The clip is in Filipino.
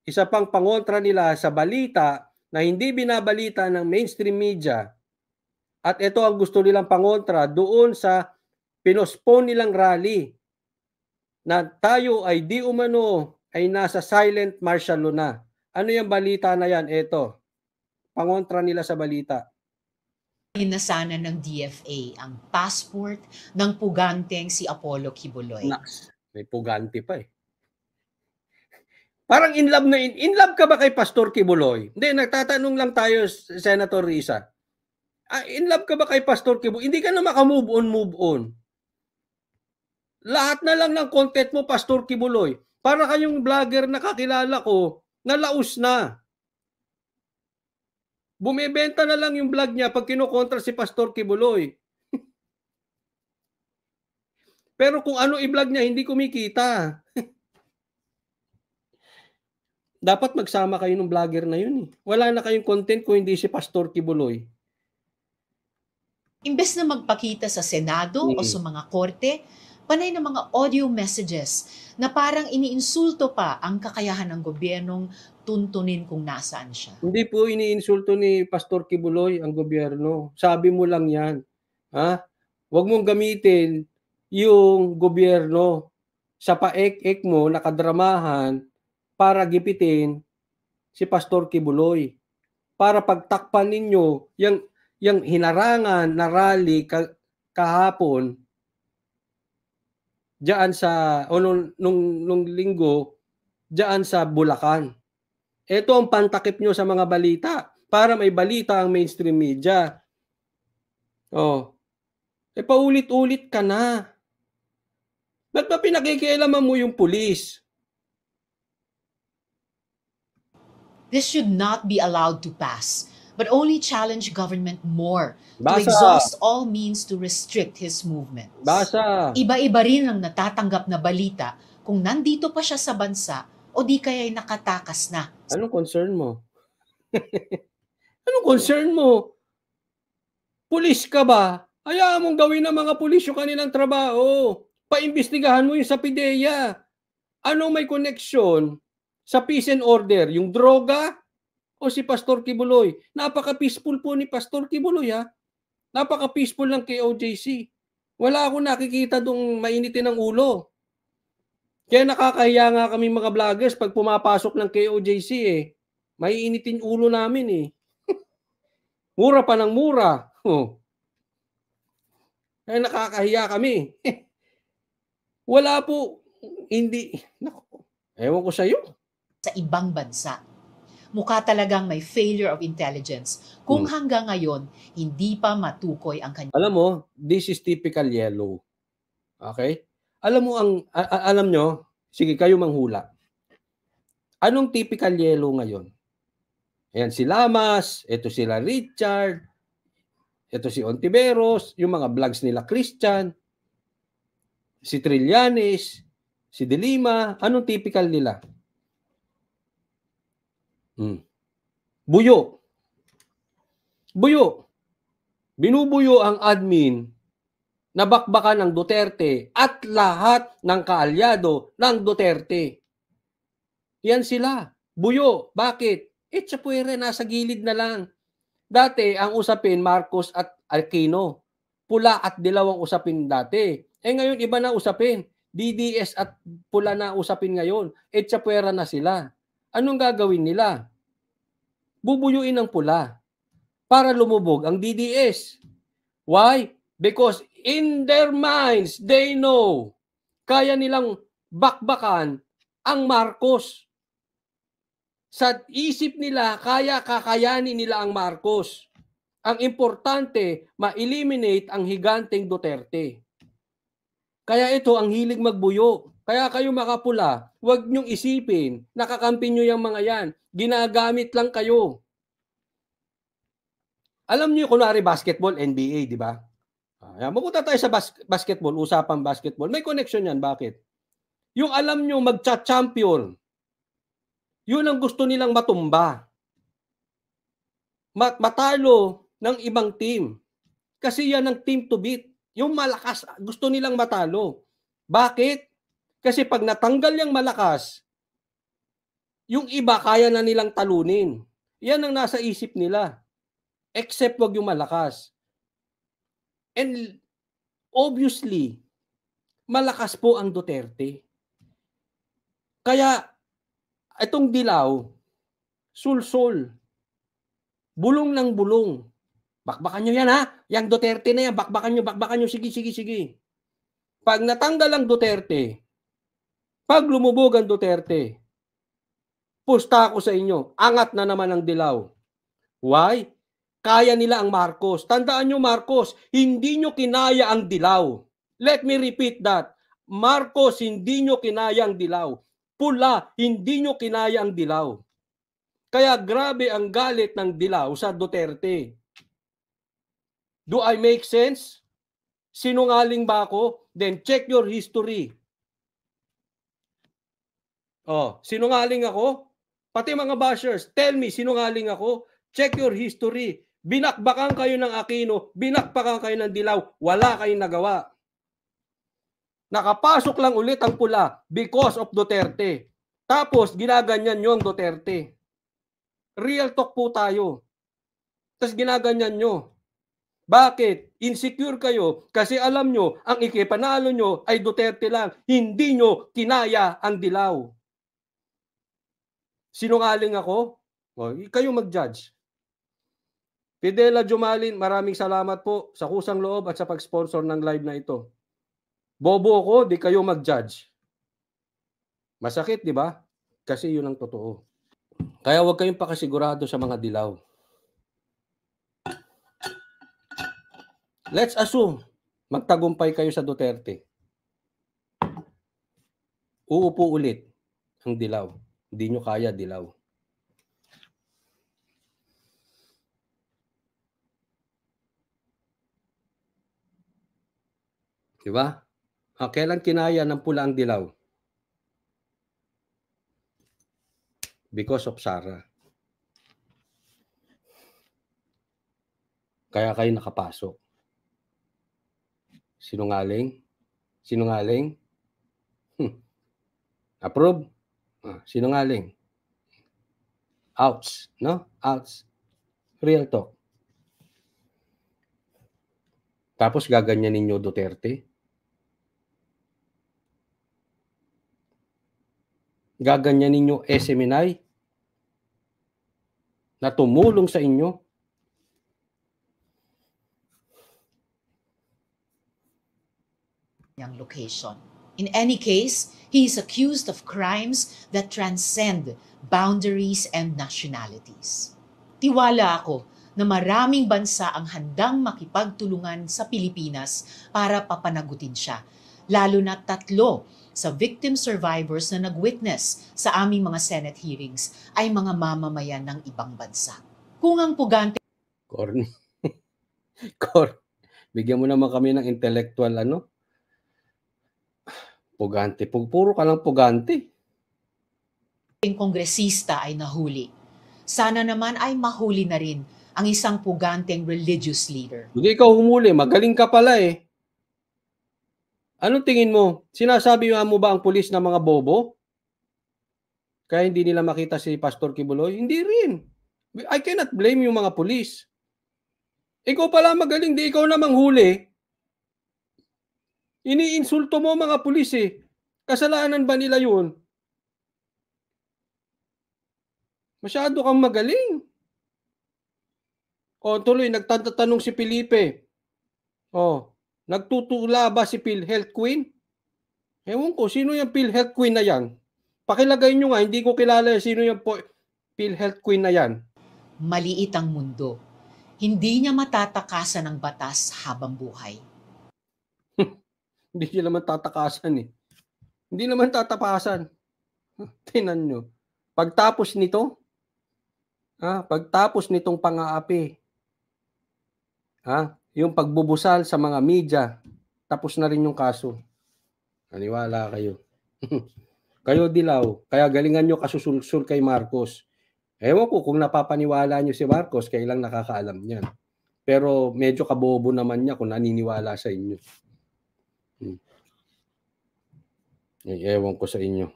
isa pang pangontra nila sa balita na hindi binabalita ng mainstream media, at ito ang gusto nilang pangontra doon sa pinospone nilang rally na tayo ay di umano ay nasa silent martial law na. Ano yung balita na yan? Ito, pangontra nila sa balita. Na sana ng DFA ang passport ng puganteng si Apollo Kibuloy. Naks, may pugante pa eh. Parang in love ka ba kay Pastor Kibuloy? Hindi, nagtatanong lang tayo, Senator Risa. In love ka ba kay Pastor Kibuloy? Hindi ka na maka-move on. Lahat na lang ng content mo, Pastor Kibuloy. Para kayong vlogger na kakilala ko, nalaos na. Bumibenta na lang yung vlog niya pag kinukontra si Pastor Kibuloy. Pero kung ano i-vlog niya, hindi kumikita. Dapat magsama kayo ng vlogger na yun eh. Wala na kayong content kung hindi si Pastor Kibuloy. Imbes na magpakita sa Senado o sa mga korte, panay ng mga audio messages na parang iniinsulto pa ang kakayahan ng gobyernong tuntunin kung nasaan siya. Hindi po iniinsulto ni Pastor Kibuloy ang gobyerno. Sabi mo lang yan. Ha? Huwag mong gamitin yung gobyerno sa paek-ek mo, nakadramahan, para gipitin si Pastor Kibuloy. Para pagtakpan ninyo yung hinarangan na rally kahapon diyan sa nung linggo diyan sa Bulacan. Ito ang pantakip nyo sa mga balita para may balita ang mainstream media. Oh. Paulit-ulit ka na. Ba't ba pinakikialaman mo yung pulis? This should not be allowed to pass, but only challenge government more to exhaust all means to restrict his movements. Iba-iba rin ang natatanggap na balita kung nandito pa siya sa bansa o di kaya'y nakatakas na. Anong concern mo? Anong concern mo? Pulis ka ba? Hayaan mong gawin ng mga pulis yung kanilang trabaho. Paimbestigahan mo yung sa PIDEA. Ano may connection sa peace and order? Yung droga o si Pastor Kibuloy? Napaka-peaceful po ni Pastor Kibuloy ha. Napaka-peaceful ng KOJC. Wala akong nakikita dong mainitin ng ulo. Kaya nakakahiya nga kami mga vloggers pag pumapasok ng KOJC eh. Maiinitin ulo namin eh. Mura pa ng mura. Kaya nakakahiya kami. Wala po. Hindi. Ewan ko sa'yo. Sa ibang bansa. Mukha talagang may failure of intelligence kung hanggang ngayon hindi pa matukoy ang kanya. Alam mo, this is typical yellow. Okay? Alam mo alam nyo, sige kayo manghula. Anong typical yellow ngayon? Ayan si Lamas, ito sila Richard, ito si Ontiveros, yung mga vlogs nila Christian, si Trillanes, si De Lima, anong typical nila? Buyo. Binubuyo ang admin na bakbakan ng Duterte at lahat ng kaalyado ng Duterte. Yan sila. Buyo. Bakit? Chapuere, nasa gilid na lang. Dati, ang usapin, Marcos at Aquino. Pula at dilaw ang usapin dati. Ngayon, iba na usapin. DDS at pula na usapin ngayon. Chapuera na sila. Anong gagawin nila? Bubuyuin ng pula para lumubog ang DDS. Why? Because in their minds, they know kaya nilang bakbakan ang Marcos. Sa isip nila, kakayanin nila ang Marcos. Ang importante, ma-eliminate ang higanteng Duterte. Kaya ito, ang hilig magbuyo. Kaya kayo makapula, huwag nyong isipin, nakakampi nyo yung mga yan. Ginagamit lang kayo. Alam nyo, kunwari basketball, NBA, di ba? Mapunta tayo sa basketball, usapang basketball. May connection yan. Bakit? Yung alam nyo, magcha-champion. Yun ang gusto nilang matumba. Matalo ng ibang team. Kasi yan ang team to beat. Yung malakas, gusto nilang matalo. Bakit? Kasi pag natanggal yung malakas, Yung iba, kaya na nilang talunin. Yan ang nasa isip nila. Except wag yung malakas. And obviously, malakas po ang Duterte. Kaya, itong Dilaw, sul-sul, bulong ng bulong. Bakbakan nyo yan, ha? Yang Duterte na yan, bakbakan nyo, sige. Pag natanggal ang Duterte, pag lumubog ang Duterte, pusta ako sa inyo, angat na naman ang Dilaw. Why? Kaya nila ang Marcos. Tandaan nyo, Marcos, hindi nyo kinaya ang Dilaw. Let me repeat that. Marcos, hindi nyo kinaya ang Dilaw. Pula, hindi nyo kinaya ang Dilaw. Kaya grabe ang galit ng Dilaw sa Duterte. Do I make sense? Sinungaling ba ako? Then check your history. Oh, sinungaling ako? Pati mga bashers, tell me, sinungaling ako? Check your history. Binakbakan kayo ng Aquino, binakbakan kayo ng Dilaw, wala kayong nagawa. Nakapasok lang ulit ang Pula because of Duterte. Tapos, ginaganyan nyo ang Duterte. Real talk po tayo. Tapos ginaganyan nyo. Bakit? Insecure kayo kasi alam nyo, ang ikipanalo nyo ay Duterte lang. Hindi nyo kinaya ang Dilaw. Sinungaling ako? O, kayo mag-judge. Fidela Jumalin, maraming salamat po sa kusang loob at sa pag-sponsor ng live na ito. Bobo ako, di kayo mag-judge. Masakit, di ba? Kasi yun ang totoo. Kaya huwag kayong pakasigurado sa mga Dilaw. Let's assume, magtagumpay kayo sa Duterte. Uupo ulit ang Dilaw. Hindi nyo kaya, Dilaw. Diba? Kailan kinaya ng Pula ang Dilaw? Because of Sara. Kaya kayo nakapasok. Sinungaling? Sinungaling? Approve? Sinungaling? Ouch. No? Ouch. Real talk. Tapos gaganyan ninyo Duterte? Gaganyan ninyo SMNI? Na tumulong sa inyo? Yang location. In any case, he is accused of crimes that transcend boundaries and nationalities. Tiwala ako na maraming bansa ang handang makipagtulungan sa Pilipinas para papanagutin siya, lalo na 3 sa victim survivors na nag-witness sa aming mga Senate hearings ay mga mamamayan ng ibang bansa. Kung ang pugante... Corny. Bigyan mo naman kami ng intellectual pugante. Puro ka lang pugante. Yung kongresista ay nahuli. Sana naman ay mahuli na rin ang isang puganteng religious leader. Hindi ikaw humuli, magaling ka pala eh. Anong tingin mo? Sinasabi mo ba ang pulis na mga bobo? Kaya hindi nila makita si Pastor Kibuloy? Hindi rin. I cannot blame yung mga pulis. Ikaw pala magaling, di ikaw namang huli. Iniinsulto mo mga pulis eh. Kasalanan ba nila yun? Masyado kang magaling. O tuloy, nagtatanong si Felipe. O, nagtutula ba si PhilHealth Queen? Ewan ko, sino yung PhilHealth Queen na yan? Pakilagay nyo nga, hindi ko kilala sino yung PhilHealth Queen na yan. Maliit ang mundo. Hindi niya matatakasan ng batas habang buhay. Hindi niya naman tatakasan eh. Hindi naman tatapasan. Tinan nyo. Pagtapos nitong pang-aapi, yung pagbubusal sa mga media, tapos na rin yung kaso. Naniwala kayo. Kayo Dilaw, kaya galingan nyo kasusulsul kay Marcos. Ewan ko kung napapaniwala nyo si Marcos, kailang nakakaalam niyan. Pero medyo kabobo naman niya kung naniniwala sa inyo. Ewan ko sa inyo.